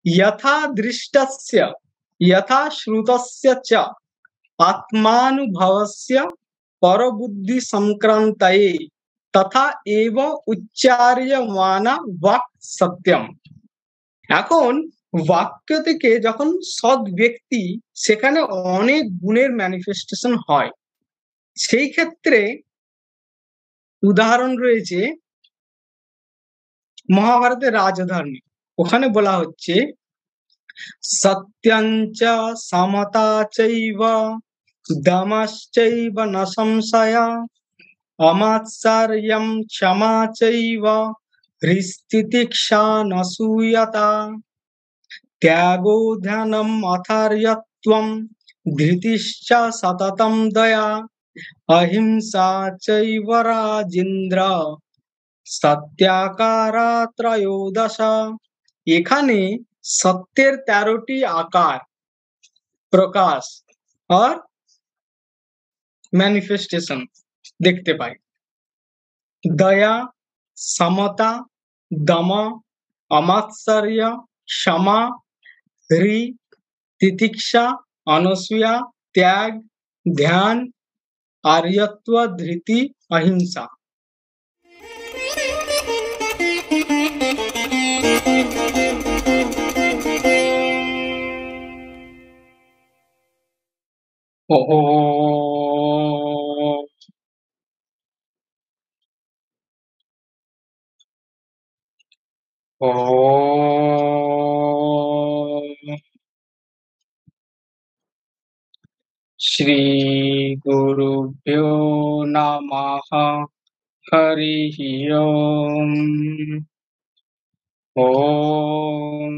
यथा दृष्टस्य यथा श्रुतस्य च आत्मानुभवस्य परबुद्धि संक्रांतये तथा एव उच्चार्यमाना वाक् सत्यम। এখন বাক্য থেকে যখন সৎ ব্যক্তি সেখানে অনেক গুণের ম্যানিফেস্টেশন হয়, সেই ক্ষেত্রে উদাহরণ রয়েছে মহাভারতের রাজধর্মে। ওখানে বলা হচ্ছে সত্যঞ্চ সমতা চৈব দমশ্চৈব ন সংশয় অমাৎসার্যং ক্ষমা চৈব হৃস্তিতিক্ষা নসূয়তা त्यागो ध्यानम् अथार्यत्वं धृतिश्च सततं दया अहिंसा चैव राजेन्द्र सत्याकारा त्रयोदश। এখানে সত্যের 13টি আকার প্রকাশ আর ম্যানিফেস্টেশন দেখতে পাই। দয়া, সমতা, দম, অমাৎসার্য, क्षमा, ह्री, तितिक्षा, अनसूया, त्याग, ध्यान, आर्यत्व, धृति, अहिंसा। ओहो श्री गुरुभ्यो नमः। हरिः ओम्। ॐ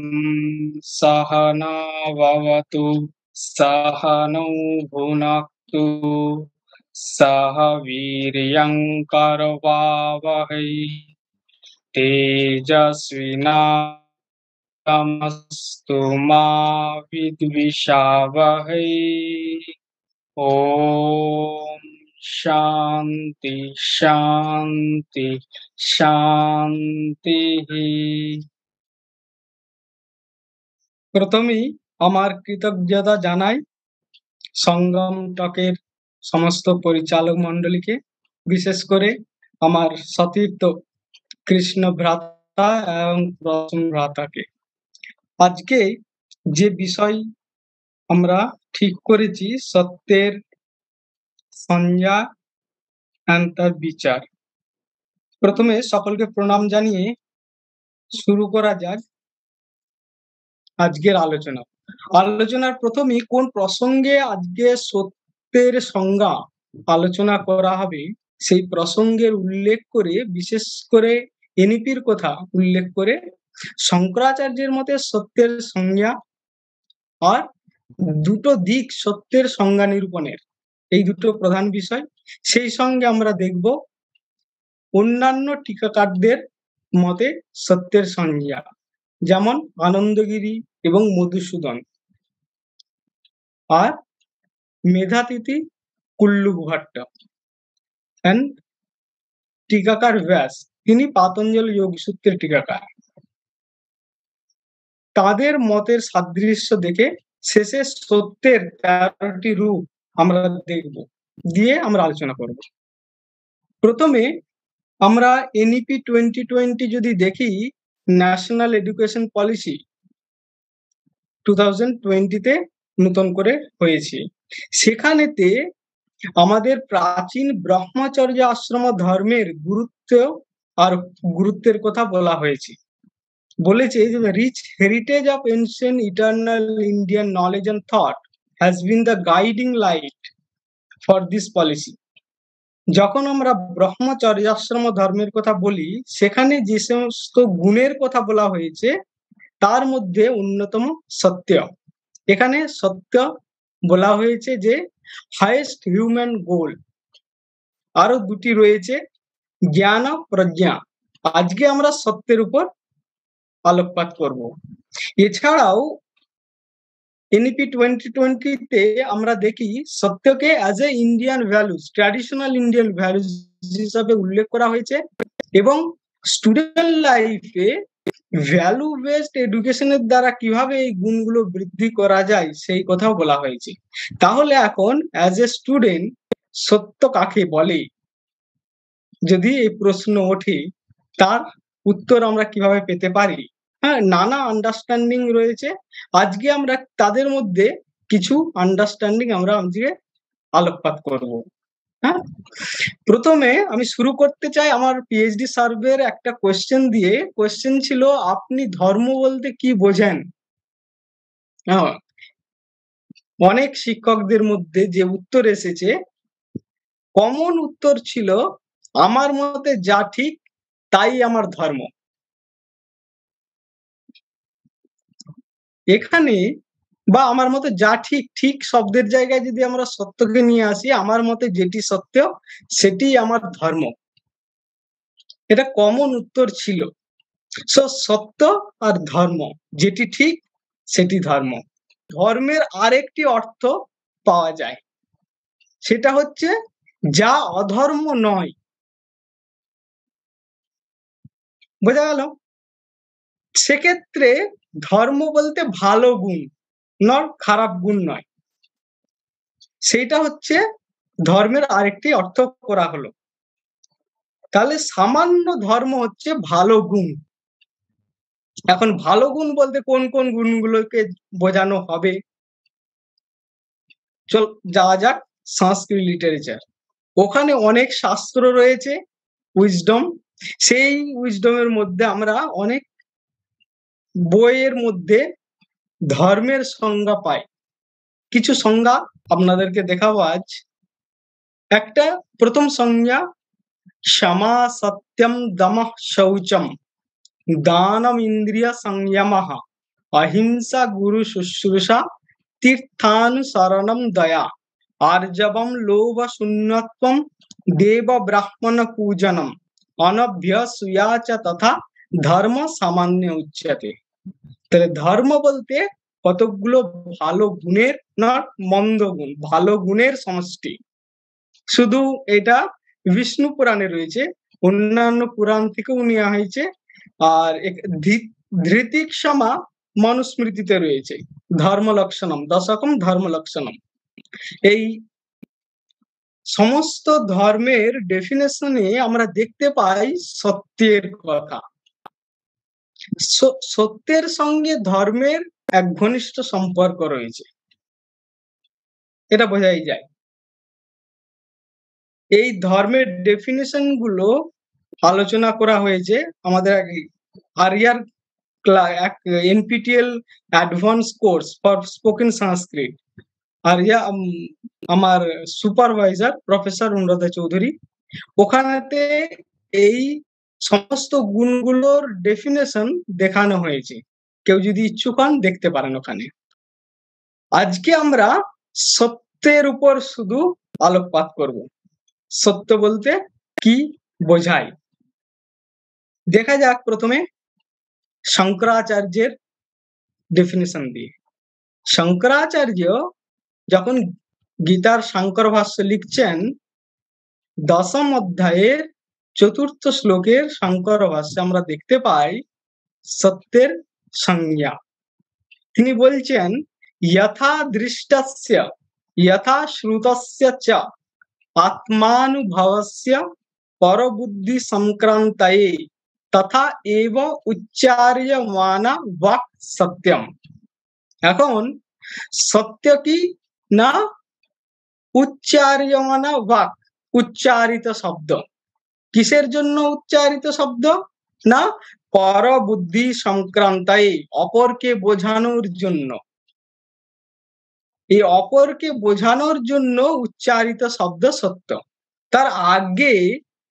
सहना भवतु सहनौ भुनक्तु सह वीर्यं करवावहै तेजस्विनामस्तु मा विद्विषावहै। ओम शांति शांति शांति। প্রথমেই আমার কৃতজ্ঞতা জানাই সংগম টকের সমস্ত পরিচালক মণ্ডলীকে, বিশেষ করে আমার সতীর্থ কৃষ্ণ ভ্রাতা এবং প্রসম ভ্রাতাকে। আজকে যে বিষয় আমরা ঠিক করেছি সত্যের সংজ্ঞা and তার বিচার। প্রথমে সকলকে প্রণাম জানিয়ে শুরু করা যাক আজকের আলোচনা। আলোচনার প্রথমেই কোন প্রসঙ্গে আজকে সত্যের সংজ্ঞা আলোচনা করা হবে সেই প্রসঙ্গের উল্লেখ করে, বিশেষ করে এনইপির কথা উল্লেখ করে শঙ্করাচার্যের মতে সত্যের সংজ্ঞা আর দুটো দিক সত্যের সংজ্ঞা নিরূপণের, এই দুটো প্রধান বিষয়। সেই সঙ্গে আমরা দেখব অন্যান্য টিকাকারদের মতে সত্যের সংজ্ঞা, যেমন আনন্দগিরি এবং মধুসূদন আর মেধাতিথি কুল্লুক ভট্ট এন্ড টিকাকার ব্যাস, তিনি পাতঞ্জলি যোগসূত্রের টিকাকার। তাদের মতের সাদৃশ্য দেখে শেষে সত্যের 13টি রূপ আমরা দেখব, দিয়ে আমরা আলোচনা করব। প্রথমে আমরা এনইপি 2020 যদি দেখি, ন্যাশনাল এডুকেশন পলিসি 2020-তে নতুন করে হয়েছে। সেখানেতে আমাদের প্রাচীন ব্রহ্মচর্য আশ্রম ধর্মের গুরুত্বের কথা বলা হয়েছে। বলেছে যে rich heritage of ancient eternal Indian knowledge and thought has been the guiding light for this policy. যখন আমরা ব্রহ্মচর্যাশ্রম ধর্মের কথা বলি, সেখানে যে সমস্ত গুণের কথা বলা হয়েছে তার মধ্যে অন্যতম সত্য। এখানে সত্য বলা হয়েছে যে হাইয়েস্ট হিউম্যান গোল। আরো দুটি রয়েছে, জ্ঞান ও প্রজ্ঞা। আজকে আমরা সত্যের উপর আলোকপাত করব। এছাড়াও এনইপি 2020-তে আমরা দেখি সত্যকে as a Indian values, traditional Indian values হিসাবে উল্লেখ করা হয়েছে এবং স্টুডেন্ট লাইফে ভ্যালু বেসড এডুকেশনের দ্বারা কিভাবে এই গুণগুলো বৃদ্ধি করা যায় সেই কথাও বলা হয়েছে। তাহলে এখন অ্যাজ এ স্টুডেন্ট সত্য কাকে বলে যদি এই প্রশ্ন ওঠে, তার উত্তর আমরা কিভাবে পেতে পারি? হ্যাঁ, নানা আন্ডারস্ট্যান্ডিং রয়েছে। আজকে আমরা তাদের মধ্যে কিছু আন্ডারস্ট্যান্ডিং আমরা আজকে আলোকপাত করব। হ্যাঁ, প্রথমে আমি শুরু করতে চাই আমার পিএইচডি সার্ভের একটা কোয়েশ্চেন দিয়ে। কোয়েশ্চেন ছিল, আপনি ধর্ম বলতে কি বোঝেন? হ্যাঁ, অনেক শিক্ষকদের মধ্যে যে উত্তর এসেছে, কমন উত্তর ছিল, আমার মতে যা ঠিক তাই আমার ধর্ম। এখানে বা আমার মতে যা ঠিক, ঠিক শব্দের জায়গায় যদি আমরা সত্যকে নিয়ে আসি, আমার মতে যেটি সত্য সেটিই আমার ধর্ম। এটা কমন উত্তর ছিল। সত্য আর ধর্ম, যেটি ঠিক সেটি ধর্ম। ধর্মের আরেকটি অর্থ পাওয়া যায়, সেটা হচ্ছে যা অধর্ম নয়। বোঝা গেল? সেক্ষেত্রে ধর্ম বলতে ভালো গুণ নয়, খারাপ গুণ নয়। সেইটা হচ্ছে ধর্মের আরেকটি অর্থ করা হলো। তাহলে সামান্য ধর্ম হচ্ছে ভালো গুণ। এখন ভালো গুণ বলতে কোন কোন গুণগুলোকে বোঝানো হবে? চল যাওয়া যাক সংস্কৃত লিটারেচার। ওখানে অনেক শাস্ত্র রয়েছে, উইজডম। সেই উইজডমের মধ্যে আমরা অনেক বইয়ের মধ্যে ধর্মের সংজ্ঞা পাই। কিছু সংজ্ঞা আপনাদেরকে দেখাবো আজ। একটা প্রথম সংজ্ঞা, क्षमा सत्यम दमः शौचम दानम इंद्रिय संयमः अहिंसा गुरु शुश्रूषा तीर्थानुसरणम दया आर्जवम लोभ शून्यत्वम देव ब्राह्मण पूजनम अनभ्यसूया च तथा ধর্ম সামান্য উচ্যতে। তাহলে ধর্ম বলতে কতগুলো ভালো গুণের, নট মন্দ গুণ, ভালো গুণের সমষ্টি। শুধু এটা বিষ্ণু পুরাণে রয়েছে, অন্যান্য পুরাণ থেকেও নেওয়া হয়েছে। আর ধৃতিক্ষমা মনুস্মৃতিতে রয়েছে। ধর্ম লক্ষণম দশকম ধর্ম লক্ষণম। এই সমস্ত ধর্মের ডেফিনেশনে আমরা দেখতে পাই সত্যের কথা। সত্যের সঙ্গে ধর্মের এক ঘনিষ্ঠ সম্পর্ক রয়েছে, এটা বোঝাই যায়। এই ধর্মের ডেফিনেশন গুলো আলোচনা করা হয়েছে আমাদের আরিয়ার NPTEL advance course for spoken Sanskrit. আরিয়া আমার সুপারভাইজার প্রফেসর অনুরাধা চৌধুরী, ওখানেতে এই সমস্ত গুণগুলোর ডেফিনেশন দেখানো হয়েছে। কেউ যদি ইচ্ছুক হন দেখতে পারেন ওখানে। আজকে আমরা সত্যের উপর শুধু আলোকপাত করব। সত্য বলতে কি বোঝায় দেখা যাক প্রথমে শঙ্করাচার্যের ডেফিনেশন দিয়ে। শঙ্করাচার্য যখন গীতার শঙ্কর ভাষ্য লিখছেন, দশম অধ্যায়ের চতুর্থ শ্লোকের শঙ্কর ভাষ্যে আমরা দেখতে পাই সত্যের সংজ্ঞা। তিনি বলছেন, যথা দৃষ্টস্য যথা শ্রুতস্য চ আত্মানুভবস্য পরবুদ্ধি সংক্রান্তয়ে তথা এব উচ্চার্যমানা বাক সত্যম। এখন সত্য কি না উচ্চার্যমানা বাক, উচ্চারিত শব্দ। কিসের জন্য উচ্চারিত শব্দ? না পরবুদ্ধি সংক্রান্তয়ে, অপরকে বোঝানোর জন্য। এই অপরকে বোঝানোর জন্য উচ্চারিত শব্দ সত্য। তার আগে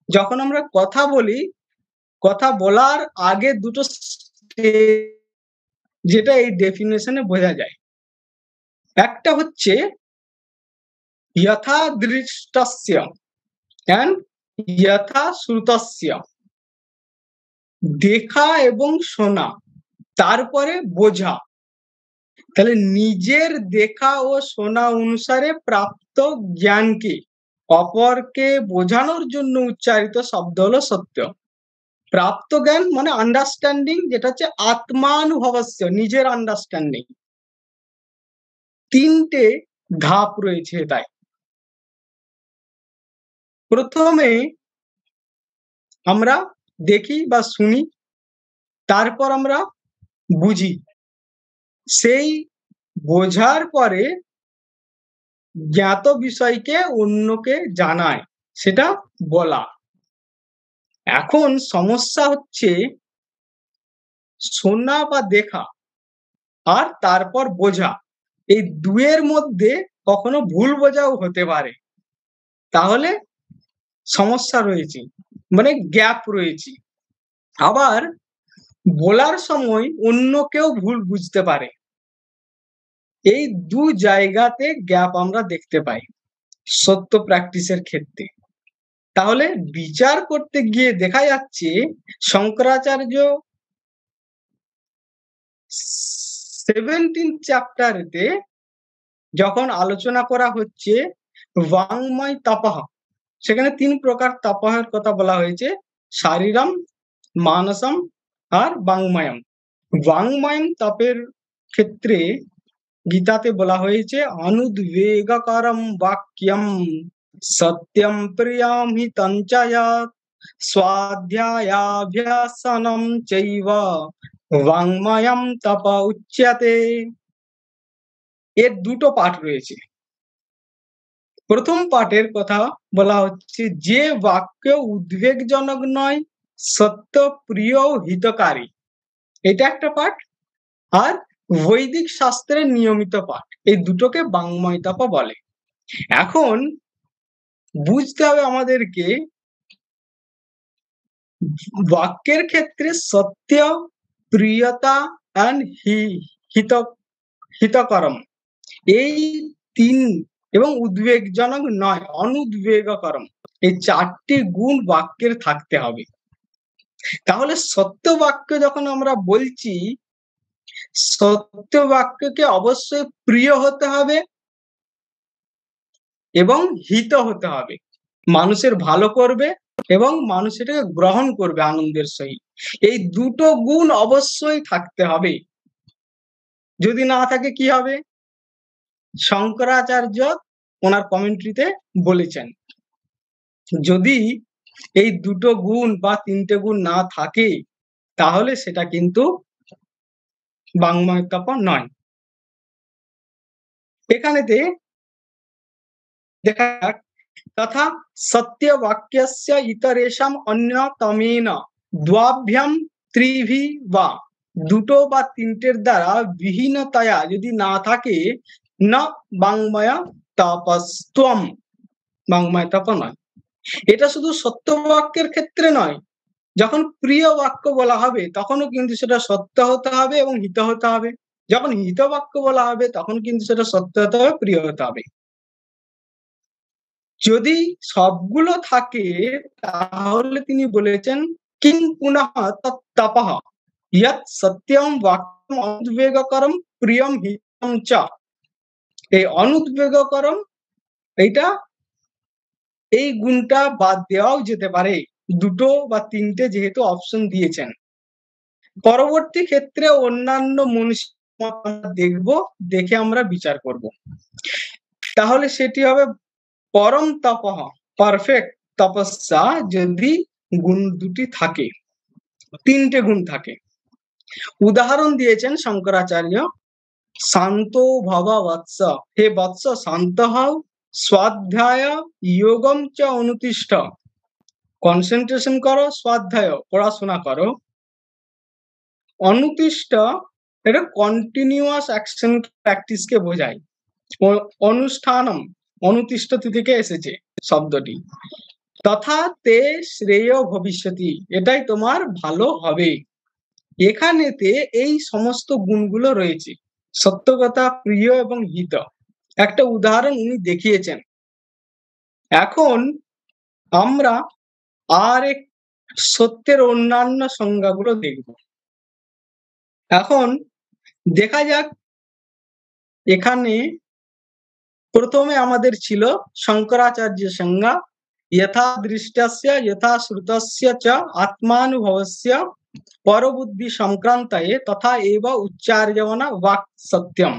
যখন আমরা কথা বলি, কথা বলার আগে দুটো যেটা এই ডেফিনেশনে বোঝা যায়। একটা হচ্ছে যথা দৃষ্টস্য এন্ড যথা শ্রুতস্য, দেখা এবং শোনা, তারপরে বোঝা। তাহলে নিজের দেখা ও শোনা অনুসারে প্রাপ্ত জ্ঞানকে অপরকে বোঝানোর জন্য উচ্চারিত শব্দ হলো সত্য। প্রাপ্ত জ্ঞান মানে আন্ডারস্ট্যান্ডিং, যেটা হচ্ছে আত্মানুভবস্য, নিজের আন্ডারস্ট্যান্ডিং। তিনটে ধাপ রয়েছে তাই। প্রথমে আমরা দেখি বা শুনি, তারপর আমরা বুঝি, সেই বোঝার পরে জ্ঞাত বিষয়কে অন্যকে জানায়, সেটা বলা। এখন সমস্যা হচ্ছে শোনা বা দেখা আর তারপর বোঝা, এই দুয়ের মধ্যে কখনো ভুল বোঝাও হতে পারে। তাহলে সমস্যা রয়েছে, মানে গ্যাপ রয়েছে। আবার বলার সময় অন্য কেউ ভুল বুঝতে পারে। এই দু জায়গাতে গ্যাপ আমরা দেখতে পাই সত্য প্র্যাকটিসের ক্ষেত্রে। তাহলে বিচার করতে গিয়ে দেখা যাচ্ছে শঙ্করাচার্য 17th চ্যাপ্টারেতে যখন আলোচনা করা হচ্ছে বাংময় তাপহ, সেখানে ৩ প্রকার তাপহের কথা বলা হয়েছে, শারীরম, মানসম আর বাংময়ম। বাংময়ম তাপের ক্ষেত্রে গীতাতে বলা হয়েছে অনুদ্বেগকরম বাক্যম সত্যম প্রিয়ম হিতং চ যৎ স্বাধ্যায়াভ্যাসনম চৈব বাংময়ম তপ উচ্যতে। এর দুটো পাঠ রয়েছে। প্রথম পাঠের কথা বলা হচ্ছে যে বাক্য উদ্বেগজনক নয়, সত্য, প্রিয়, হিতকারী, এটা একটা পাঠ। আর বৈদিক শাস্ত্রের নিয়মিত পাঠ, এই দুটোকে বাংময় তপ বলে। এখন বুঝতে হবে আমাদেরকে বাক্যের ক্ষেত্রে সত্য, প্রিয়তা এন্ড হিতকরম, এই ৩ এবং উদ্বেগজনক নয়, অনুদ্বেগকরম, এই ৪টি গুণ বাক্যের থাকতে হবে। তাহলে সত্য বাক্য যখন আমরা বলছি, সত্য বাক্যকে অবশ্যই প্রিয় হতে হবে এবং হিত হতে হবে, মানুষের ভালো করবে এবং মানুষ এটাকে গ্রহণ করবে আনন্দের সহিত। এই দুটো গুণ অবশ্যই থাকতে হবে। যদি না থাকে কি হবে? শঙ্করাচার্য ওনার কমেন্ট্রিতে বলেছেন, যদি এই দুটো গুণ বা ৩টে গুণ না থাকে তাহলে সেটা কিন্তু বাংময় তপ নয়। এখানেতে দেখা যাক, তথা সত্যবাক্যস্য ইতরেষাম অন্যতমেন দ্বাভ্যাম ত্রিভি বা, দুটো বা তিনটের দ্বারা বিহীনতায়া যদি না থাকে, না বাংময় তপস্ত্বম, বাংময় তপ নয়। এটা শুধু সত্য বাক্যের ক্ষেত্রে নয়, যখন প্রিয় বাক্য বলা হবে তখনও কিন্তু সেটা সত্য হতে হবে এবং হিত হতে হবে। যখন হিত বাক্য বলা হবে তখন কিন্তু সেটা সত্য হতে হবে, প্রিয় হতে হবে। যদি সবগুলো থাকে তাহলে তিনি বলেছেন কিং পুনঃ তত্তপঃ ইয়ৎ সত্যম বাক্যম অনুদ্বেগকরম প্রিয়ম হিতম চ। এই অনুদ্বেগকরম, এইটা, এই গুণটা বাদ দেওয়াও যেতে পারে, দুটো বা তিনটে যেহেতু অপশন দিয়েছেন। পরবর্তী ক্ষেত্রে অন্যান্য মনীষী দেখব, দেখে আমরা বিচার করব। তাহলে সেটি হবে পরম তপঃ, পারফেক্ট তপস্যা, যদি গুণ দুটি থাকে, ৩টে গুণ থাকে। উদাহরণ দিয়েছেন শঙ্করাচার্য, শান্ত ভব বৎস, হে বৎস শান্ত হও, স্বাধ্যায় যোগম চ অনুতিষ্ঠ, কনসেন্ট্রেশন করো, স্বাধ্যায় পড়াশোনা করো, অনুতিষ্ঠ এটা কন্টিনিউয়াস অ্যাকশন প্র্যাকটিসকে বোঝায়। অনুষ্ঠানম, অনুতিষ্ঠ থেকে এসেছে শব্দটি। তথা তে শ্রেয় ভবিষ্যতি, এটাই তোমার ভালো হবে। এখানেতে এই সমস্ত গুণগুলো রয়েছে, সত্যকথা, প্রিয় এবং হিত। একটা উদাহরণ উনি দেখিয়েছেন। এখন আমরা আর এক সত্যের অন্যান্য সংজ্ঞাগুলো দেখব। এখন দেখা যাক, এখানে প্রথমে আমাদের ছিল শঙ্করাচার্যের সংজ্ঞা, यथा दृष्टस्य यथा श्रुतस्य च आत्मानुभवस्य परबुद्धि संक्रांतये तथा एव उच्चार्यमाना वाक् सत्यम।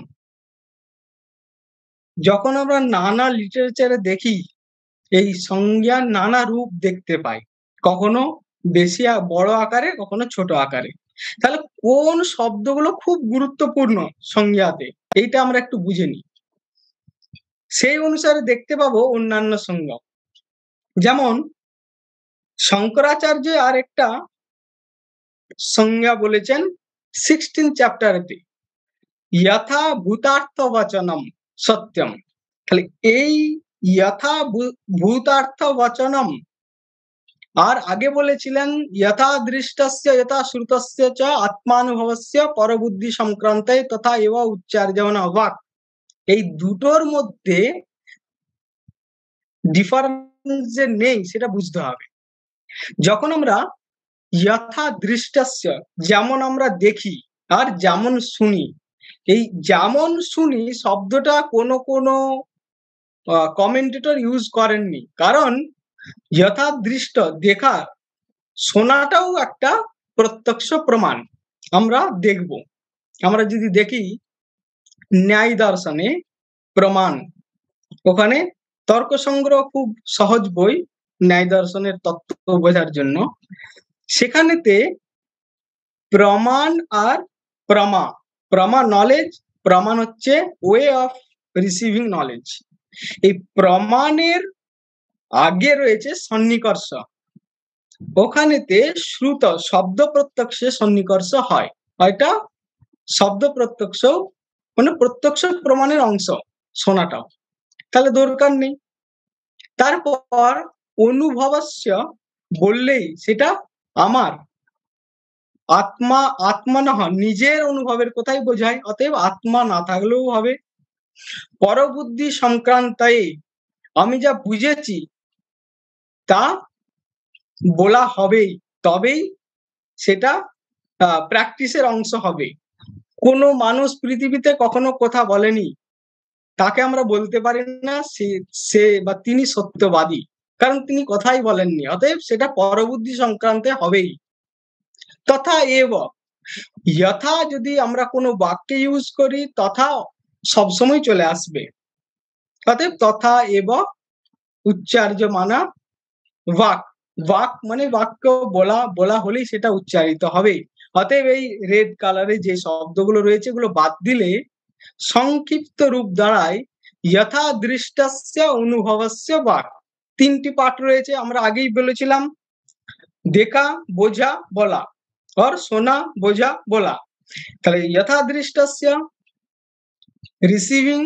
যখন আমরা নানা লিটারেচারে দেখি এই সংজ্ঞার নানা রূপ দেখতে পাই, কখনো বেশি বড় আকারে, কখনো ছোট আকারে। তাহলে কোন শব্দগুলো খুব গুরুত্বপূর্ণ সংজ্ঞাতে, এইটা আমরা একটু বুঝে নিই। সেই অনুসারে দেখতে পাবো অন্যান্য সংজ্ঞা। যেমন শঙ্করাচার্য আর একটা সংজ্ঞা বলেছেন 16 চ্যাপ্টারেতে, যথা ভূতার্থবচনম সত্যম। তাহলে এই যথা ভূতার্থবচনম আর আগে বলেছিলেন যথা দৃষ্টস্য যথা শ্রুতস্য চ আত্মানুভবস্য পরবুদ্ধি সংক্রান্তে তথা এব উচ্চার্যমানা বাক। এই দুটোর মধ্যে ডিফারেন্স যে নেই সেটা বুঝতে হবে। যখন আমরা যথা দৃষ্টস্য, যেমন আমরা দেখি, আর যেমন শুনি, এই যেমন শুনি শব্দটা কোনো কোনো কমেন্টেটর ইউজ করেননি, কারণ যথা দৃষ্ট দেখা, শোনাটাও একটা প্রত্যক্ষ প্রমাণ। আমরা দেখব, আমরা যদি দেখি ন্যায় দর্শনে প্রমাণ, ওখানে তর্ক সংগ্রহ খুব সহজ বই ন্যায় দর্শনের তত্ত্ব বোঝার জন্য। সেখানেতে প্রমাণ আর প্রমা, প্রমা নলেজ, প্রমাণ হচ্ছে ওয়ে অফ রিসিভিং নলেজ। এই প্রমাণের আগে রয়েছে সন্নিকর্ষ, ওখানেতে শ্রুত শব্দ প্রত্যক্ষে সন্নিকর্ষ হয়। এটা শব্দ প্রত্যক্ষ মানে প্রত্যক্ষ প্রমাণের অংশ শোনাটাও, তাহলে দরকার নেই। তারপর অনুভবস্য বললেই সেটা আমার আত্মা, আত্মা না হয় নিজের অনুভবের কথাই বোঝায়, অতএব আত্মা না থাকলেও হবে। পরবুদ্ধি সংক্রান্তায় আমি যা বুঝেছি তা বলা হবেই, তবেই সেটা প্র্যাকটিসের অংশ হবে। কোনো মানুষ পৃথিবীতে কখনো কথা বলেনি, তাকে আমরা বলতে পারি না সে বা তিনি সত্যবাদী, কারণ তিনি কথাই বলেননি, অতএব সেটা পরবুদ্ধি সংক্রান্তে হবেই। তথা এব, যথা যদি আমরা কোনো বাক্যে ইউজ করি তথা সবসময় চলে আসবে, অতএব তথা এব উচ্চার্যমানা বাক। বাক মানে বাক্য বলা, বলা হলেই সেটা উচ্চারিত হবে। অতএব এই রেড কালারে যে শব্দগুলো রয়েছে এগুলো বাদ দিলে সংক্ষিপ্ত রূপ দাঁড়ায় যথা দৃষ্টস্য অনুভবস্য বাক। তিনটি পাঠ রয়েছে, আমরা আগেই বলেছিলাম, দেখা, বোঝা, বলা, और শোনা, বোঝা, বলা। তাহলে যথা দৃষ্টস্য রিসিভিং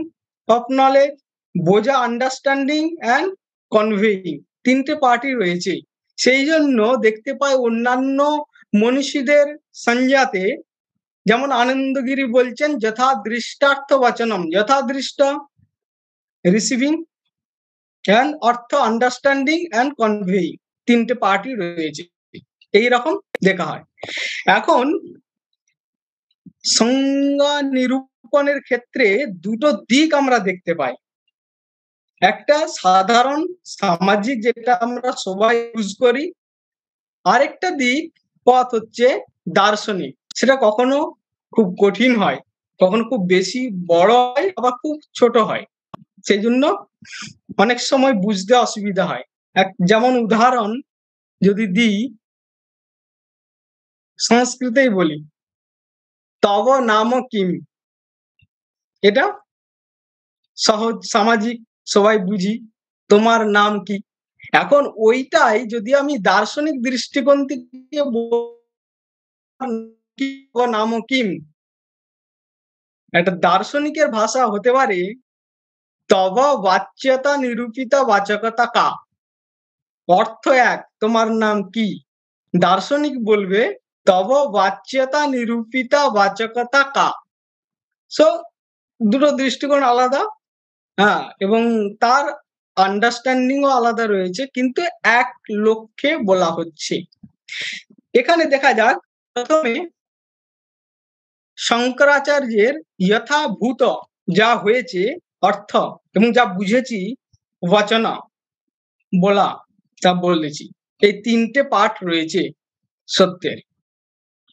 অফ নলেজ, বোঝা আন্ডারস্ট্যান্ডিং অ্যান্ড কনভেইং, তিনটে পার্টই রয়েছে। সেই জন্য দেখতে পাই অন্যান্য মনীষীদের সংজ্ঞাতে, যেমন আনন্দগিরি বলছেন যথা দৃষ্টার্থ বচনম, যথা দৃষ্ট রিসিভিং অ্যান্ড অর্থ আন্ডারস্ট্যান্ডিং অ্যান্ড কনভেইং, তিনটে পার্টই রয়েছে, এইরকম দেখা হয়। এখন সংজ্ঞা নিরূপণের ক্ষেত্রে দুটো দিক আমরা দেখতে পাই, একটা সাধারণ সামাজিক যেটা আমরা সবাই ইউজ করি, আরেকটা দিক পথ হচ্ছে দার্শনিক। সেটা কখনো খুব কঠিন হয়, কখনো খুব বেশি বড় হয়, আবার খুব ছোট হয়, সেই জন্য অনেক সময় বুঝতে অসুবিধা হয়। যেমন উদাহরণ যদি দিই, সংস্কৃতেই বলি তব নাম কিম, এটা সহজ সামাজিক সবাই বুঝি, তোমার নাম কি। এখন ওইটাই যদি আমি দার্শনিক দৃষ্টিকোণ থেকে নাম কিম, একটা দার্শনিকের ভাষা হতে পারে তব বাচ্যতা নিরূপিতা বাচকতা কা, অর্থ এক, তোমার নাম কি। দার্শনিক বলবে তব বাচ্যতা নিরূপিতা বাচকতা কা। সো দুটো দৃষ্টিকোণ আলাদা, হ্যাঁ, এবং তার আন্ডারস্ট্যান্ডিংও আলাদা রয়েছে, কিন্তু এক লক্ষ্যে বলা হচ্ছে। এখানে দেখা যাক, প্রথমে শঙ্করাচার্যের যথাভূত যা হয়েছে অর্থ এবং যা বুঝেছি বচনা বলা, তা বলেছি। এই তিনটে পার্ট রয়েছে সত্যের।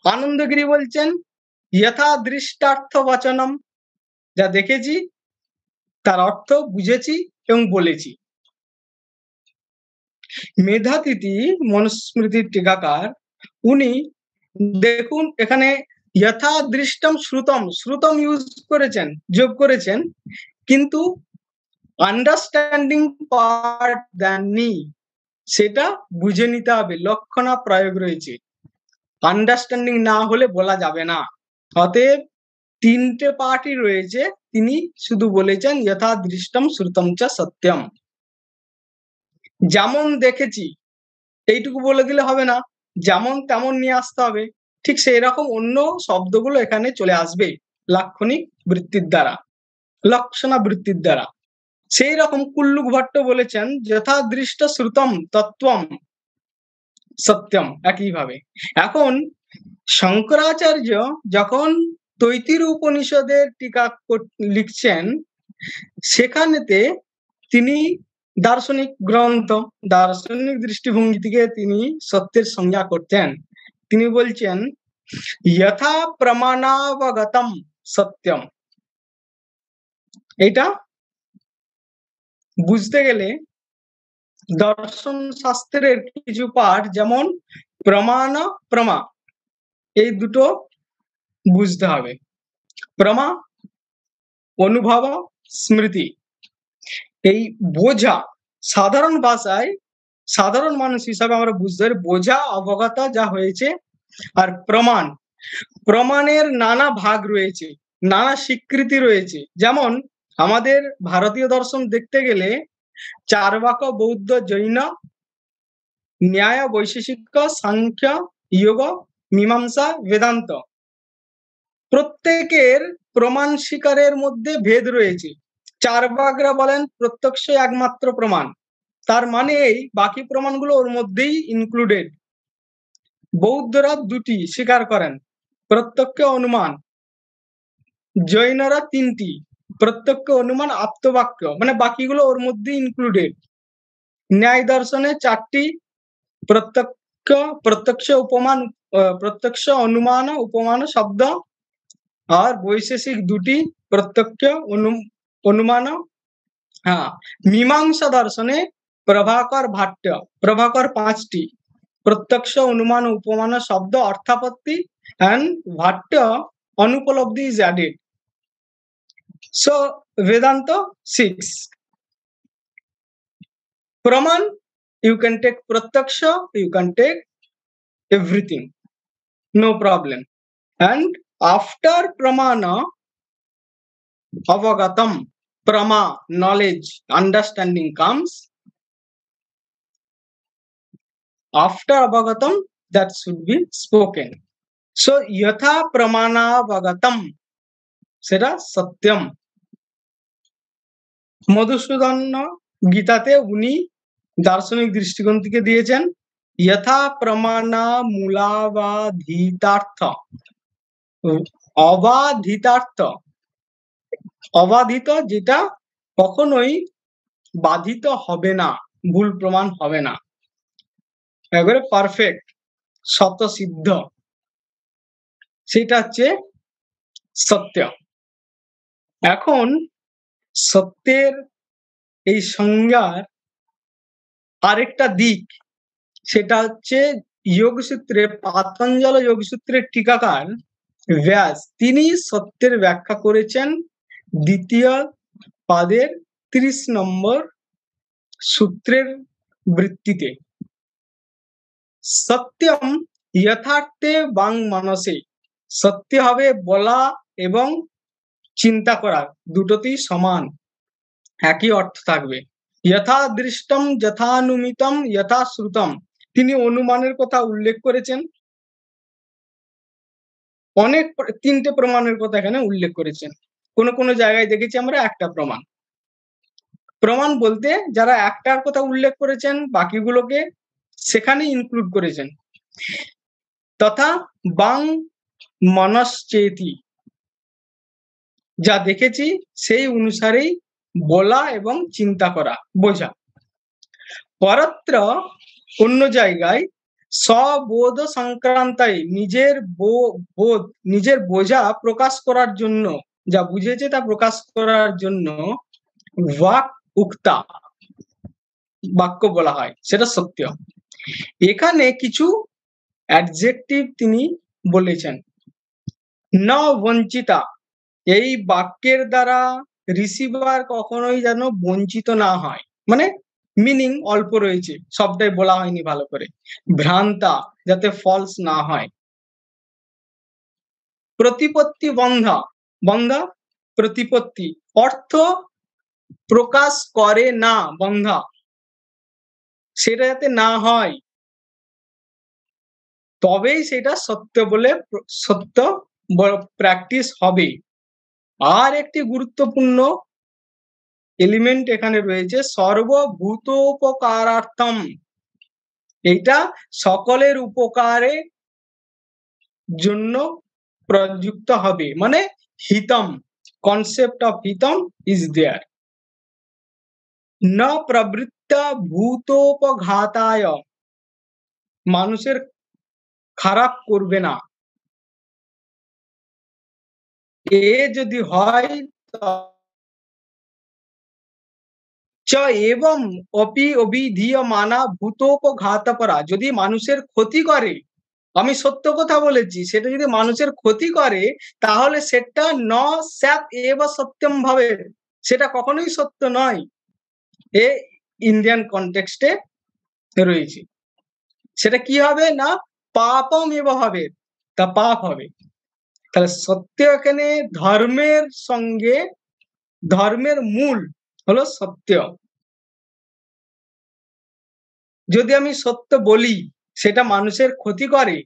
আনন্দগিরি বলছেন যথা দৃষ্টার্থ বচনম, যা দেখেছি তার অর্থ বুঝেছি এবং বলেছি। মেধাতিথি মনুস্মৃতির টিকাকার উনি দেখুন এখানে যথা দৃষ্টম শ্রুতম, শ্রুতম ইউজ করেছেন, যোগ করেছেন, কিন্তু আন্ডারস্ট্যান্ডিং পার্ট দেননি, সেটা বুঝে নিতে হবে, লক্ষণা প্রয়োগ রয়েছে, আন্ডারস্ট্যান্ডিং না হলে বলা যাবে না। অতএব তিনটে পার্টই রয়েছে, তিনি শুধু বলেছেন যথা দৃষ্টম শ্রুতম চ সত্যম, যেমন দেখেছি এইটুকু বলে দিলে হবে না, যেমন তেমন নিয়ে আসতে হবে। ঠিক সেই রকম অন্য শব্দগুলো এখানে চলে আসবে লাক্ষণিক বৃত্তির দ্বারা, লক্ষণা বৃত্তির দ্বারা। সেই রকম কুল্লুক ভট্ট বলেছেন যথা দৃষ্ট শ্রুতম তত্ত্বম সত্যম, একইভাবে। এখন শঙ্করাচার্য যখন তৈতির উপনিষদের টিকা লিখছেন, সেখানেতে তিনি দার্শনিক গ্রন্থ, দার্শনিক দৃষ্টিভঙ্গি থেকে তিনি সত্যের সংজ্ঞা করতেন। তিনি বলছেন যথা প্রমাণাবগতম সত্যম। এটা বুঝতে গেলে দর্শন শাস্ত্রের কিছু পাঠ, যেমন প্রমাণ প্রমা, এই দুটো বুঝতে হবে। প্রমা অনুভব স্মৃতি, এই বোঝা সাধারণ ভাষায় সাধারণ মানুষ হিসাবে আমরা বুঝতে পারি বোঝা অবগত যা হয়েছে। আর প্রমাণ, প্রমাণের নানা ভাগ রয়েছে, নানা স্বীকৃতি রয়েছে। যেমন আমাদের ভারতীয় দর্শন দেখতে গেলে চার্বাক, বৌদ্ধ, জৈন, ন্যায়, বৈশেষিক, সাংখ্য, যোগ, মীমাংসা, বেদান্ত, প্রত্যেকের প্রমাণ স্বীকারের মধ্যে ভেদ রয়েছে। চার্বাকরা বলেন প্রত্যক্ষ একমাত্র প্রমাণ, তার মানে এই বাকি প্রমাণগুলো ওর মধ্যেই ইনক্লুডেড। বৌদ্ধরা দুটি স্বীকার করেন, প্রত্যক্ষ, অনুমান। জৈনরা তিনটি, প্রত্যক্ষ, অনুমান, আপ্তবাক্য, মানে বাকিগুলো ওর মধ্যে ইনক্লুডেড। ন্যায় দর্শনে চারটি, প্রত্যক্ষ, প্রত্যক্ষ উপমান, প্রত্যক্ষ, অনুমান, উপমান শব্দ। আর বৈশেষিক দুটি, প্রত্যক্ষ, অনুমান। হ্যাঁ, মীমাংসা দর্শনে প্রভাকর, ভাট্য, প্রভাকর পাঁচটি, প্রত্যক্ষ, অনুমান, উপমান শব্দ, অর্থাপত্তি, and ভাট্য অনুপলব্ধি is added. So Vedanta 6. Praman, you can take pratyaksha, you can take everything, no problem. And after pramana, avagatam, prama, knowledge, understanding comes. After avagatam, that should be spoken. So yatha pramana avagatam, সেটা সত্যম। মধুসূদন গীতাতে উনি দার্শনিক দৃষ্টিকোণ থেকে দিয়েছেন যথা প্রমাণা মূলাবাধিতার্থ, অবাধিতার্থ, অবাধিত যেটা কখনোই বাধিত হবে না, ভুল প্রমাণ হবে না, একেবারে পারফেক্ট, স্বতঃসিদ্ধ, সেটা হচ্ছে সত্য। এখন সত্যের এই সংজ্ঞার আরেকটা দিক, সেটা হচ্ছে যোগসূত্রে, পাতঞ্জল যোগসূত্রের টিকাকার ব্যাস, তিনি সত্যের ব্যাখ্যা করেছেন দ্বিতীয় পাদের 30 নম্বর সূত্রের বৃত্তিতে। সত্যম যথার্থে বাং মানসে, সত্য হবে বলা এবং চিন্তা করা, দুটোতেই সমান, একই অর্থ থাকবে। যথা দৃষ্টম, যথানুমিতম, যথা শ্রুতম, তিনি অনুমানের কথা উল্লেখ করেছেন, অনেক তিনটে প্রমাণের কথা এখানে উল্লেখ করেছেন। কোন কোন জায়গায় দেখেছি আমরা একটা প্রমাণ। প্রমাণ বলতে যারা একটার কথা উল্লেখ করেছেন বাকিগুলোকে সেখানে ইনক্লুড করেছেন। তথা বাং মনশ্চেতি, যা দেখেছি সেই অনুসারেই বলা এবং চিন্তা করা, বোঝা। পরত্র অন্য জায়গায় স্ববোধ সংক্রান্তায় নিজের বোঝা প্রকাশ করার জন্য, যা বুঝেছে তা প্রকাশ করার জন্য বাক উক্তা, বাক্য বলা হয়, সেটা সত্য। এখানে কিছু অ্যাডজেক্টিভ তিনি বলেছেন। ন বঞ্চিতা, এই বাক্যের দ্বারা রিসিভার কখনোই যেন বঞ্চিত না হয়, মানে মিনিং অল্প রয়েছে, সবটাই বলা হয়নি ভালো করে। ভ্রান্তা, যাতে ফলস না হয়। প্রতিপত্তি বন্ধা, বন্ধা প্রতিপত্তি, অর্থ প্রকাশ করে না, বন্ধা, সেটা যাতে না হয়, তবেই সেটা সত্য প্র্যাকটিস হবে। আর একটি গুরুত্বপূর্ণ এলিমেন্ট এখানে রয়েছে, সর্বভূতোপকারার্থম, এইটা সকলের উপকারের জন্য প্রযুক্ত হবে, মানে হিতম, কনসেপ্ট অফ হিতম ইজ দেয়ার। ন প্রবৃত্তা ভূতোপঘাতায়, মানুষের খারাপ করবে না, এ যদি হয় এবং অপি অবিধীয়মানা ভূতোপঘাতপরা, যদি মানুষের ক্ষতি করে, আমি সত্য কথা বলেছি, সেটা যদি মানুষের ক্ষতি করে, তাহলে সেটা ন স্যাত এব সত্যম ভাবে, সেটা কখনোই সত্য নয়। এ ইন্ডিয়ান কনটেক্সটে রয়েছে। সেটা কি হবে না, পাপম এব হবে, তা পাপ হবে। তাহলে সত্য এখানে ধর্মের সঙ্গে, ধর্মের মূল হলো সত্য। যদি আমি সত্য বলি সেটা মানুষের ক্ষতি করে,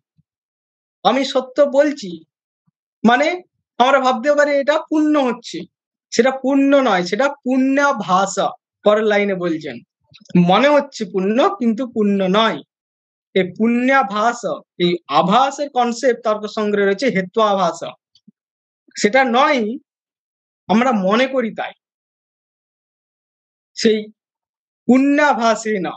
আমি সত্য বলছি মানে আমরা ভাবতে পারি এটা পুণ্য হচ্ছে, সেটা পুণ্য নয়, সেটা পুণ্যাভাসা। পরের লাইনে বলছেন মনে হচ্ছে পুণ্য কিন্তু পুণ্য নয়। এই পুণ্যাভাস, এই আভাসের কনসেপ্ট তর্ক সংগ্রহে রয়েছে হেত্বাভাস, সেটা নয়, আমরা মনে করি তাই। সেই পুণ্যাভাসে না,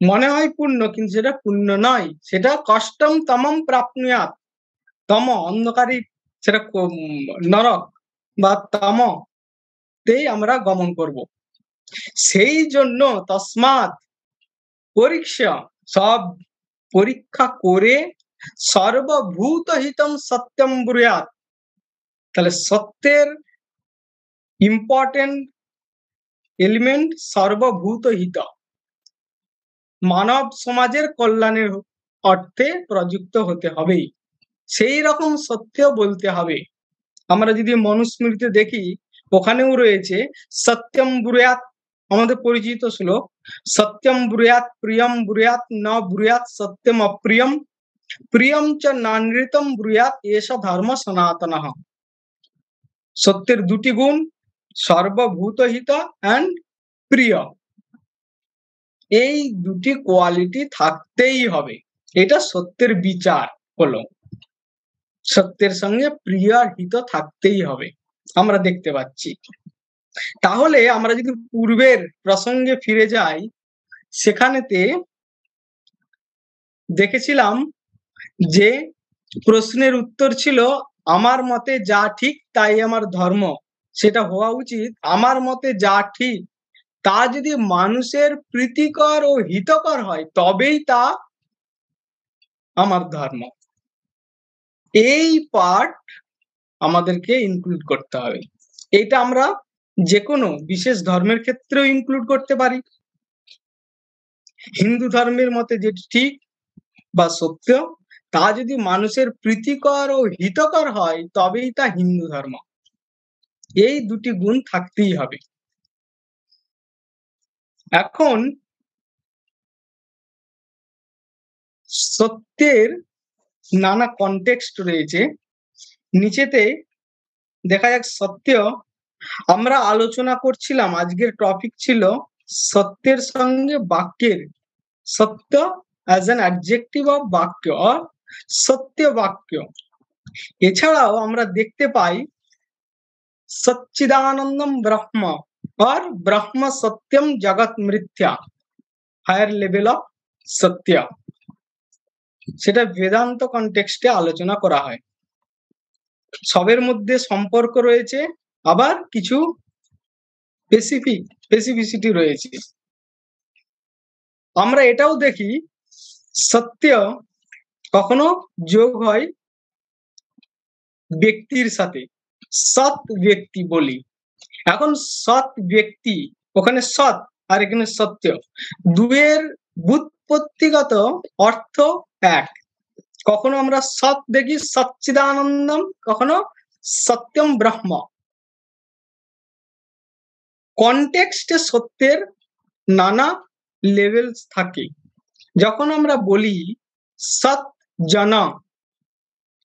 মনে হয় পুণ্য কিন্তু সেটা পুণ্য নয়, সেটা কষ্টম তমম প্রাপ্নুয়াত, তম অন্ধকারী, সেটা নরক বা তম তেই আমরা গমন করব। সেই জন্য তসমাৎ পরীক্ষা, সব পরীক্ষা করে সর্বভূত হিতম সত্যম ব্রুয়াত, তাহলে সত্যের ইম্পর্টেন্ট এলিমেন্ট সর্বভূত হিত, মানব সমাজের কল্যাণের অর্থে প্রযুক্ত হতে হবে, সেই রকম সত্য বলতে হবে। আমরা যদি মনুস্মৃতিতে দেখি, ওখানেও রয়েছে সত্যম ব্রুয়াত, আমাদের পরিচিত শ্লোক, সত্যম ব্রুয়াত প্রিয়ম ব্রুয়াত ন ব্রুয়াত সত্যম অপ্রিয়ম প্রিয়ম চ নানৃতম ব্রুয়াত এষ ধর্ম সনাতনঃ। সত্যের দুটি গুণ, সর্বভূত হিত অ্যান্ড প্রিয়, এই দুটি কোয়ালিটি থাকতেই হবে। এটা সত্যের বিচার হলো, সত্যের সঙ্গে প্রিয় আর হিত থাকতেই হবে, আমরা দেখতে পাচ্ছি। তাহলে আমরা যদি পূর্বের প্রসঙ্গে ফিরে যাই, সেখানেতে দেখেছিলাম যে প্রশ্নের উত্তর ছিল আমার মতে যা ঠিক তাই আমার ধর্ম, সেটা হওয়া উচিত আমার মতে যা ঠিক তা যদি মানুষের প্রীতিকর ও হিতকর হয় তবেই তা আমার ধর্ম। এই পার্ট আমাদেরকে ইনক্লুড করতে হবে। এটা আমরা যে কোনো বিশেষ ধর্মের ক্ষেত্রেও ইনক্লুড করতে পারি। হিন্দু ধর্মের মতে যেটি ঠিক বা সত্য, তা যদি মানুষের প্রীতিকর ও হিতকর হয় তবেই তা হিন্দু ধর্ম। এই দুটি গুণ থাকতেই হবে। এখন সত্যের নানা কনটেক্সট রয়েছে, নিচেতে দেখা যাক সত্য। আমরা আলোচনা করছিলাম, আজকের টপিক ছিল সত্যের সঙ্গে বাক্যের, সত্য অ্যাজ অ্যান অ্যাডজেক্টিভ অফ বাক্য অর সত্য বাক্য। এছাড়াও আমরা দেখতে পাই সচ্চিদানন্দম ব্রহ্ম और ब्रह्म सत्यम जगत मिथ्या, हायर लेवल ऑफ সত্য, সেটা বেদান্ত কনটেক্সটে আলোচনা করা হয়। সবের মধ্যে সম্পর্ক রয়েছে, আবার কিছু স্পেসিফিসিটি রয়েছে। আমরা এটাও দেখি সত্য কখনো যোগ হয় ব্যক্তির সাথে, সৎ ব্যক্তি বলি। এখন সৎ ব্যক্তি, ওখানে সৎ আর এখানে সত্য, দুয়ের ব্যুৎপত্তিগত অর্থ এক। কখনো আমরা সৎ দেখি সচ্চিদানন্দম, কখনো সত্যম ব্রহ্ম। কনটেক্সটে সত্যের নানা লেভেলস থাকে। যখন আমরা বলি সৎ জনা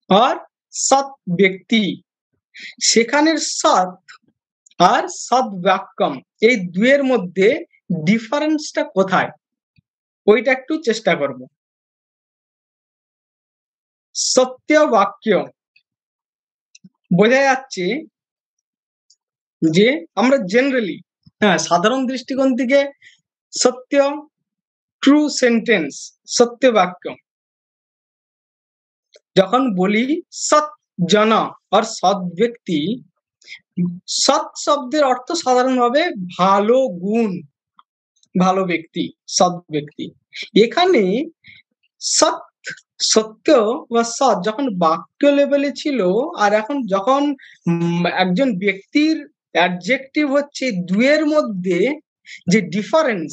আর সৎ ব্যক্তি, সেখানের সৎ আর সৎ বাক্যম, এই দুয়ের মধ্যে ডিফারেন্সটা কোথায়, ওইটা একটু চেষ্টা করব। সত্য বাক্য বোঝা যাচ্ছে যে আমরা জেনারেলি, সাধারণ দৃষ্টিকোণ থেকে সত্য, ট্রু সেন্টেন্স, সত্য বাক্য। যখন বলি সৎ জন আর সৎ ব্যক্তি, সৎ শব্দের অর্থ সাধারণভাবে ভালো গুণ, ভালো ব্যক্তি, সৎ ব্যক্তি। এখানে সৎ, সত্য বা সৎ যখন বাক্য লেভেলে ছিল, আর এখন যখন একজন ব্যক্তির অ্যাডজেক্টিভ হচ্ছে, দুয়ের মধ্যে যে ডিফারেন্স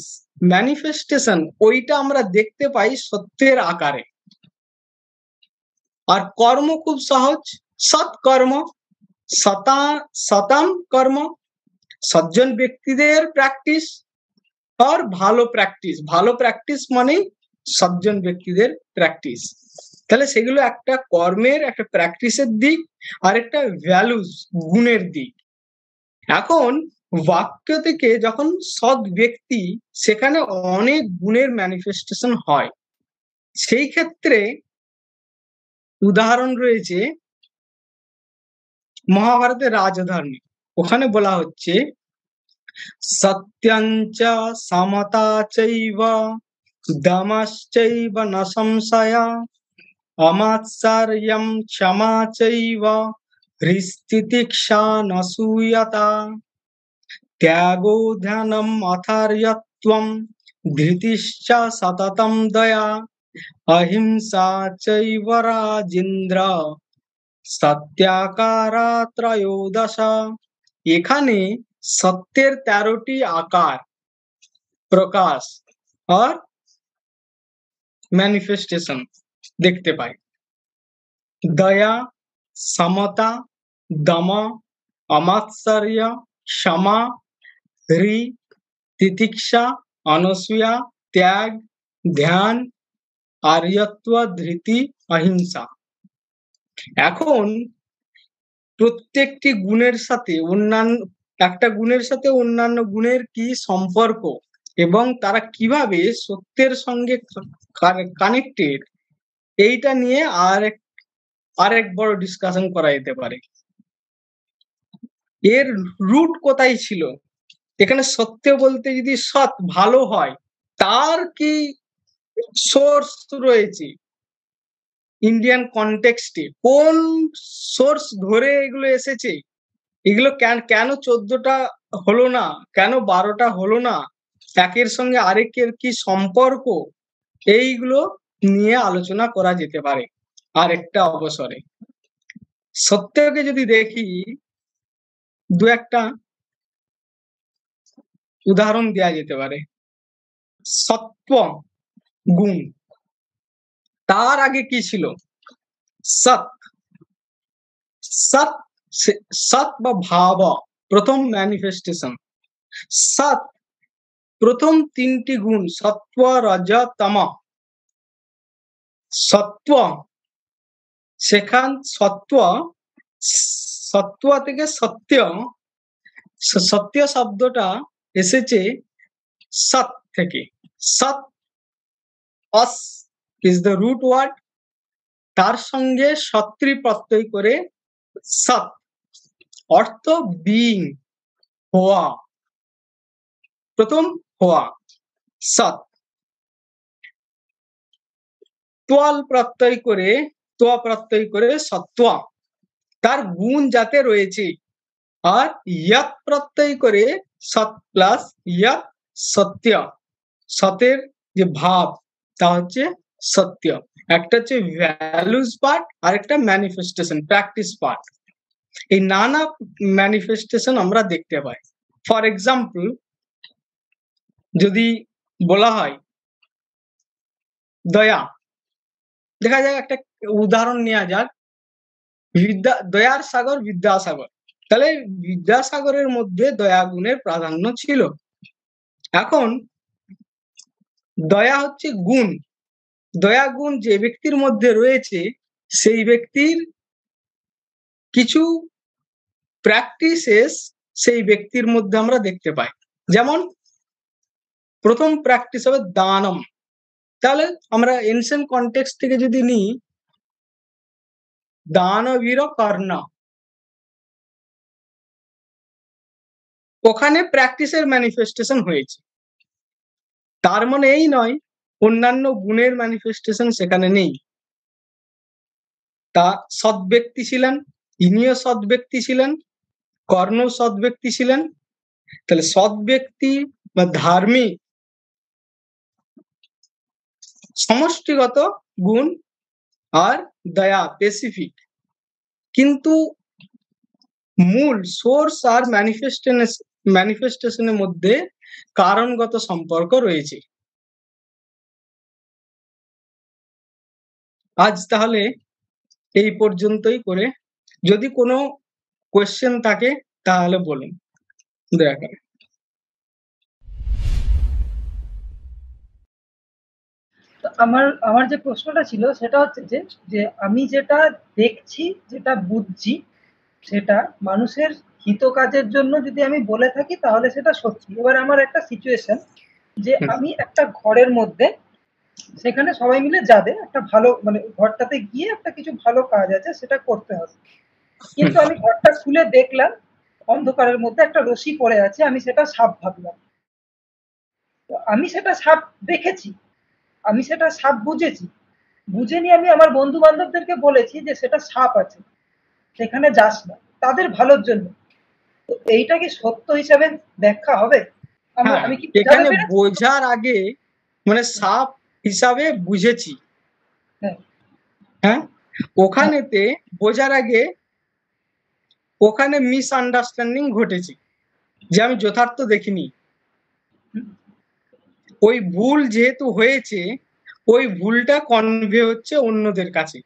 ম্যানিফেস্টেশন, ওইটা আমরা দেখতে পাই সত্যের আকারে। আর কর্ম খুব সহজ, সৎকর্ম, সতাম কর্ম, সজ্জন ব্যক্তিদের প্র্যাকটিস আর ভালো প্র্যাকটিস। ভালো প্র্যাকটিস মানে সজ্জন ব্যক্তিদের প্র্যাকটিস। তাহলে সেগুলো একটা কর্মের, একটা প্র্যাকটিসের দিক, আর একটা ভ্যালুস, গুণের দিক। এখন বাক্য থেকে যখন সৎ ব্যক্তি, সেখানে অনেক গুণের ম্যানিফেস্টেশন হয়। সেই ক্ষেত্রে উদাহরণ রয়েছে মহাভারতের রাজধর্মে। ওখানে বলা হচ্ছে সত্যঞ্চ সমতা চৈব দমশ্চৈব ন সংশয় অমাৎসর্যং ক্ষমা চৈব হৃস্তিতিক্ষা ন সূয়তা ত্যাগো ধ্যানম অথার্যত্বম ধৃতিশ্চ সততম দয়া অহিংসা চৈব রাজেন্দ্র সত্যাকারা ত্রয়োদশ। এখানে সত্যের 13টি আকার, প্রকাশ আর ম্যানিফেস্টেশন দেখতে পাই। দয়া, সমতা, দম, অমাৎসর্য, ক্ষমা, হ্রি, তিতিক্ষা, অনসূয়া, ত্যাগ, ধ্যান, আর্যত্ব, ধৃতি, অহিংসা। এখন প্রত্যেকটি গুণের সাথে অন্যান্য, একটা গুণের সাথে অন্যান্য গুণের কি সম্পর্ক এবং তারা কিভাবে সত্যের সঙ্গে কানেক্টেড, এইটা নিয়ে আরেক বড় ডিসকাশন করা যেতে পারে। এর রুট কোথায় ছিল? এখানে সত্য বলতে যদি সৎ, ভালো হয়, তার কি সোর্স রয়েছে ইন্ডিয়ান কনটেক্সটে? কোন সোর্স ধরে এগুলো এসেছে? এগুলো কেন 14টা হলো না, কেন 12টা হলো না, একের সঙ্গে আরেকের কি সম্পর্ক, এইগুলো নিয়ে আলোচনা করা যেতে পারে আরেকটা অবসরে। সত্যকে যদি দেখি, দু একটা উদাহরণ দেওয়া যেতে পারে। সত্ত্ব গুণ, তার আগে কি ছিল? সৎ। সৎ, সৎ বা ভাব, প্রথম ম্যানিফেস্টেশন। সৎ, প্রথম 3টি গুণ সত্ত্ব, রজ, তম। সত্ত্ব, সেখান সত্ত্ব থেকে সত্য, সত্য শব্দটা এসেছে সৎ থেকে। সৎ, অস ইজ দ্য রুট ওয়ার্ড, তার সঙ্গে সত্রি প্রত্যয় করে সৎ, অর্থ বিইং, হওয়া, প্রথম হওয়া, সৎ। त्वल प्रत्यय करे त्व प्रत्यय करे सत्वा তার গুণ যাতে রয়েছে আর ইয়ৎ প্রত্যয় করে সৎ প্লাস ইয়ৎ সত্য সতের যে ভাব তা হচ্ছে সত্য একটা হচ্ছে ভ্যালুজ পার্ট আর একটা ম্যানিফেস্টেশন প্র্যাকটিস পার্ট এই নানা ম্যানিফেস্টেশন আমরা দেখতে পাই ফর এক্সাম্পল যদি বলা হয় দয়া দেখা যায় একটা উদাহরণ নেওয়া যাক দয়ার সাগর বিদ্যাসাগর তাহলে বিদ্যাসাগরের মধ্যে দয়া গুণের প্রাধান্য ছিল এখন দয়া হচ্ছে গুণ দয়া গুণ যে ব্যক্তির মধ্যে রয়েছে সেই ব্যক্তির কিছু প্র্যাকটিসেস সেই ব্যক্তির মধ্যে আমরা দেখতে পাই যেমন প্রথম প্র্যাকটিস হবে দানম তাহলে আমরা এনসিয়েন্ট কনটেক্সট থেকে যদি নিই দানবীর কর্ণ ওখানে প্র্যাকটিসের ম্যানিফেস্টেশন হয়েছে তার মানে এই নয় অন্যান্য গুণের ম্যানিফেস্টেশন সেখানে নেই তা সৎ ব্যক্তি ছিলেন ইনিও সৎ ব্যক্তি ছিলেন কর্ণ সৎ ব্যক্তি ছিলেন তাহলে সৎ ব্যক্তি বা ধার্মিক সমষ্টিগত গুণ আর দয়া স্পেসিফিক কিন্তু মূল সোর্স আর ম্যানিফেস্টেশনের মধ্যে কারণগত সম্পর্ক রয়েছে আজ তাহলে এই পর্যন্তই করে যদি কোনো কোয়েশ্চেন থাকে তাহলে বলুন দয়া করে আমার আমার যে প্রশ্নটা ছিল সেটা হচ্ছে যে আমি যেটা দেখছি যেটা বুঝছি সেটা মানুষের হিত কাজের জন্য যদি আমি বলে থাকি তাহলে সেটা সত্যি এবার আমার একটা সিচুয়েশন যে আমি একটা ঘরের মধ্যে সেখানে সবাই মিলে যাবে একটা ভালো মানে ঘরটাতে গিয়ে একটা কিছু ভালো কাজ আছে সেটা করতে হবে কিন্তু আমি ঘরটা খুলে দেখলাম অন্ধকারের মধ্যে একটা রশি পড়ে আছে আমি সেটা সাপ ভাবলাম তো আমি সেটা সাপ দেখেছি আমি সেটা সাপ বুঝেছি বুঝে নিয়ে আমি আমার বন্ধু বান্ধবদেরকে বলেছি যে সেটা সাপ আছে সেখানে যাস না তাদের ভালোর জন্য তো এইটা কি সত্য হিসাবে ব্যাখ্যা হবে আমি কি এখানে বোঝার আগে মানে সাপ হিসাবে বুঝেছি হ্যাঁ ওখানেতে বোঝার আগে ওখানে মিসআন্ডারস্ট্যান্ডিং ঘটেছে যে আমি যথার্থ দেখিনি ওই ভুল যেহেতু হয়েছে ওই ভুলটা কনভে হচ্ছে অন্যদের কাছে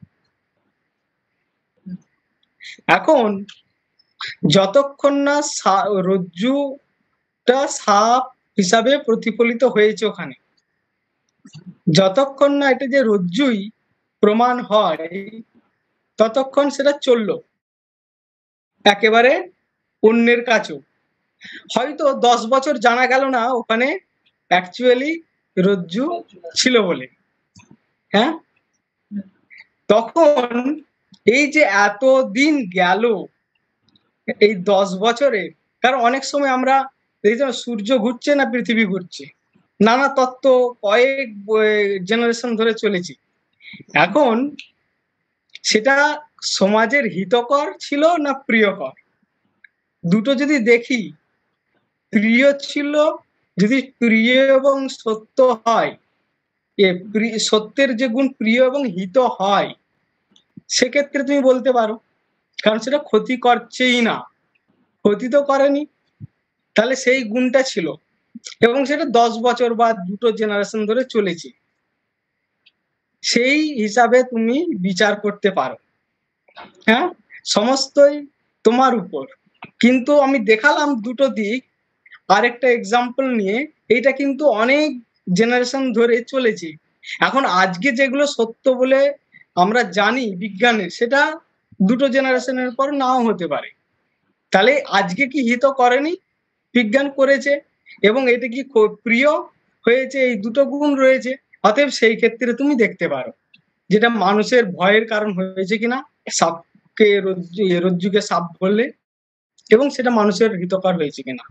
এখন যতক্ষণ না রজ্জুটা সাপ হিসাবে প্রতিফলিত হয়েছে ওখানে যতক্ষণ না এটা যে রজ্জুই প্রমাণ হয় ততক্ষণ সেটা চললো একেবারে অন্যের কাছেও হয়তো 10 বছর জানা গেল না ওখানে অ্যাকচুয়ালি রজ্জু ছিল বলে হ্যাঁ তখন এই যে এতদিন গেল এই 10 বছরে কারণ অনেক সময় আমরা সূর্য ঘুরছে না পৃথিবী ঘুরছে নানা তত্ত্ব কয়েক জেনারেশন ধরে চলেছে এখন সেটা সমাজের হিতকর ছিল না প্রিয়কর দুটো যদি দেখি প্রিয় ছিল যদি প্রিয় এবং সত্য হয় সত্যের যে গুণ প্রিয় এবং হিত হয় সেক্ষেত্রে তুমি বলতে পারো কারণ সেটা ক্ষতি করছেই না ক্ষতি তো করেনি তাহলে সেই গুণটা ছিল এবং সেটা 10 বছর বা দুটো জেনারেশন ধরে চলেছে সেই হিসাবে তুমি বিচার করতে পারো হ্যাঁ সমস্তই তোমার উপর কিন্তু আমি দেখালাম দুটো দিক আরেকটা এক্সাম্পল নিয়ে এইটা কিন্তু অনেক জেনারেশন ধরে চলেছে এখন আজকে যেগুলো সত্য বলে আমরা জানি বিজ্ঞানের সেটা দুটো জেনারেশনের পর নাও হতে পারে তাহলে আজকে কি হিত করেনি বিজ্ঞান করেছে এবং এটা কি প্রিয় হয়েছে এই দুটো গুণ রয়েছে অতএব সেই ক্ষেত্রে তুমি দেখতে পারো যেটা মানুষের ভয়ের কারণ হয়েছে কিনা সাপকে রজ্জুকে সাপ বললে এবং সেটা মানুষের হিতকর হয়েছে কিনা